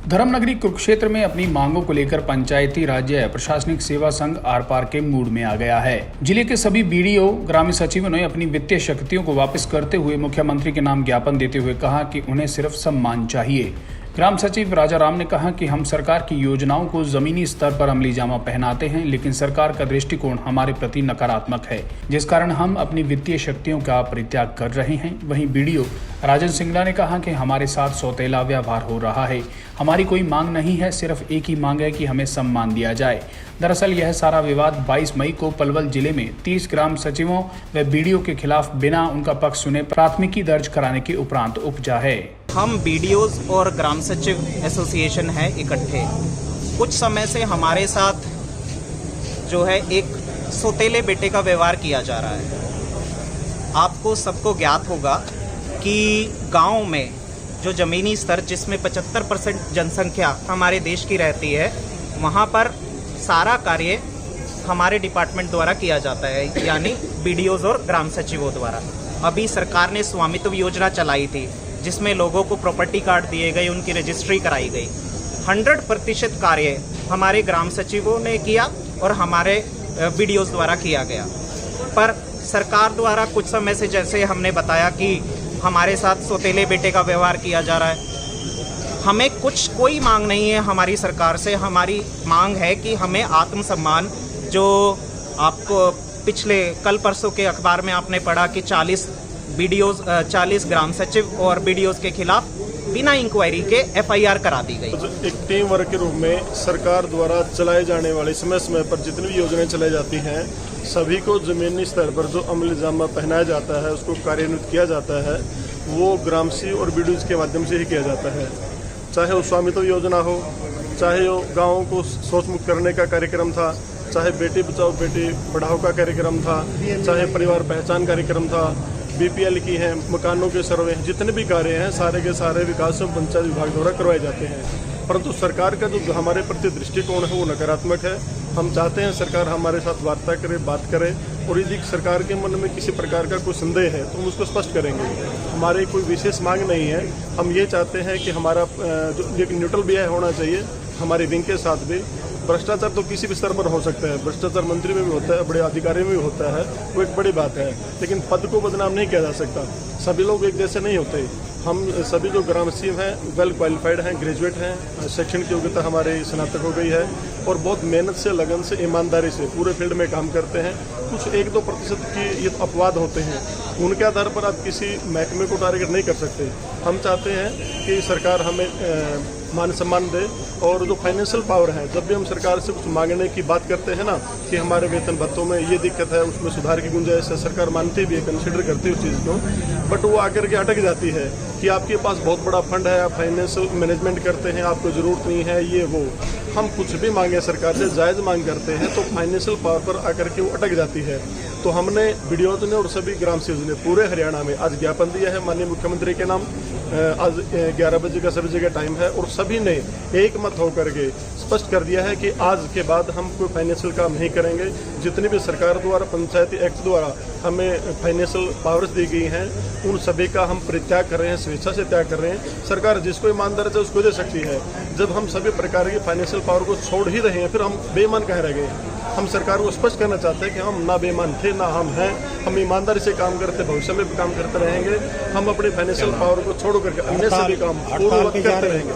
धर्मनगरी कुरुक्षेत्र में अपनी मांगों को लेकर पंचायती राज्य प्रशासनिक सेवा संघ आर पार के मूड में आ गया है। जिले के सभी बीडीओ ग्रामीण सचिवों ने अपनी वित्तीय शक्तियों को वापस करते हुए मुख्यमंत्री के नाम ज्ञापन देते हुए कहा कि उन्हें सिर्फ सम्मान चाहिए। ग्राम सचिव राजा राम ने कहा कि हम सरकार की योजनाओं को जमीनी स्तर पर अमली जामा पहनाते हैं, लेकिन सरकार का दृष्टिकोण हमारे प्रति नकारात्मक है, जिस कारण हम अपनी वित्तीय शक्तियों का परित्याग कर रहे हैं। वहीं बीडीओ राजन सिंगला ने कहा कि हमारे साथ सौतेला व्यवहार हो रहा है। हमारी कोई मांग नहीं है, सिर्फ एक ही मांग है कि हमें सम्मान दिया जाए। दरअसल यह सारा विवाद 22 मई को पलवल जिले में 30 ग्राम सचिवों व बीडीओ के खिलाफ बिना उनका पक्ष सुने प्राथमिकी दर्ज कराने के उपरांत उपजा है। हम बीडीओज और ग्राम सचिव एसोसिएशन है इकट्ठे। कुछ समय से हमारे साथ जो है एक सौतेले बेटे का व्यवहार किया जा रहा है। आपको सबको ज्ञात होगा कि गांव में जो ज़मीनी स्तर जिसमें 75% जनसंख्या हमारे देश की रहती है, वहां पर सारा कार्य हमारे डिपार्टमेंट द्वारा किया जाता है, यानी बीडीओज और ग्राम सचिवों द्वारा। अभी सरकार ने स्वामित्व योजना चलाई थी जिसमें लोगों को प्रॉपर्टी कार्ड दिए गए, उनकी रजिस्ट्री कराई गई। 100% कार्य हमारे ग्राम सचिवों ने किया और हमारे बीडीओज द्वारा किया गया। पर सरकार द्वारा कुछ समय से, जैसे हमने बताया कि हमारे साथ सौतेले बेटे का व्यवहार किया जा रहा है। हमें कोई मांग नहीं है हमारी सरकार से। हमारी मांग है कि हमें आत्मसम्मान, जो आपको पिछले कल परसों के अखबार में आपने पढ़ा कि 40 ग्राम सचिव और बीडीओज के खिलाफ बिना इंक्वायरी के एफआईआर करा दी गई। एक टीम वर्क के रूप में सरकार द्वारा चलाए जाने वाले समय समय पर जितनी भी योजनाएं चलाई जाती हैं, सभी को जमीनी स्तर पर जो अमली जामा पहनाया जाता है, उसको कार्यान्वित किया जाता है, वो ग्राम सी और बीडीओज के माध्यम से ही किया जाता है। चाहे वो स्वामित्व योजना हो, चाहे वो गाँव को सोच मुक्त करने का कार्यक्रम था, चाहे बेटी बचाओ बेटी पढ़ाओ का कार्यक्रम था, चाहे परिवार पहचान कार्यक्रम था, बीपीएल की हैं, मकानों के सर्वे हैं, जितने भी कार्य हैं सारे के सारे विकास एवं पंचायत विभाग द्वारा करवाए जाते हैं। परंतु सरकार का जो हमारे प्रति दृष्टिकोण है वो नकारात्मक है। हम चाहते हैं सरकार हमारे साथ वार्ता करे, बात करे, और यदि सरकार के मन में किसी प्रकार का कोई संदेह है तो हम उसको स्पष्ट करेंगे। हमारी कोई विशेष मांग नहीं है। हम ये चाहते हैं कि हमारा जो एक न्यूट्रल व्यय होना चाहिए हमारे विंग के साथ भी। भ्रष्टाचार तो किसी भी स्तर पर हो सकता है, भ्रष्टाचार मंत्री में भी होता है, बड़े अधिकारी में भी होता है, वो एक बड़ी बात है, लेकिन पद को बदनाम नहीं किया जा सकता। सभी लोग एक जैसे नहीं होते। हम सभी जो ग्राम सचिव हैं वेल क्वालिफाइड हैं, ग्रेजुएट हैं, शैक्षणिक योग्यता हमारी स्नातक हो गई है और बहुत मेहनत से, लगन से, ईमानदारी से पूरे फील्ड में काम करते हैं। कुछ 1-2% की ये अपवाद होते हैं, उनके आधार पर आप किसी महकमे को टारगेट नहीं कर सकते। हम चाहते हैं कि सरकार हमें मान सम्मान दे, और जो फाइनेंशियल पावर है, जब भी हम सरकार से कुछ मांगने की बात करते हैं ना कि हमारे वेतन भत्तों में ये दिक्कत है, उसमें सुधार की गुंजाइश है, सरकार मानती भी है, कंसिडर करती है उस चीज़ को, बट वो आकर के अटक जाती है कि आपके पास बहुत बड़ा फंड है, आप फाइनेंशियल मैनेजमेंट करते हैं, आपको ज़रूरत नहीं है, ये वो। हम कुछ भी मांगे सरकार से, जायज़ मांग करते हैं, तो फाइनेंशियल पावर पर आकर के वो अटक जाती है। तो हमने बीडीओज ने और सभी ग्राम सचिव ने पूरे हरियाणा में आज ज्ञापन दिया है माननीय मुख्यमंत्री के नाम। आज 11 बजे का सभी जगह टाइम है और सभी ने एक मत होकर के स्पष्ट कर दिया है कि आज के बाद हम कोई फाइनेंशियल काम नहीं करेंगे। जितनी भी सरकार द्वारा पंचायती एक्ट द्वारा हमें फाइनेंशियल पावर्स दी गई हैं, उन सभी का हम परित्याग कर रहे हैं, स्वेच्छा से त्याग कर रहे हैं। सरकार जिसको ईमानदारी से उसको दे सकती है। जब हम सभी प्रकार की फाइनेंशियल पावर को छोड़ ही रहे हैं, फिर हम बेईमान कहाँ रह गए। हम सरकार को स्पष्ट करना चाहते हैं कि हम ना बेईमान थे ना हम हैं, हम ईमानदारी से काम करते, भविष्य में भी काम करते रहेंगे। हम अपनी फाइनेंशियल पावर को छोड़ करके अन्य सभी काम पूर्ववत करते रहेंगे।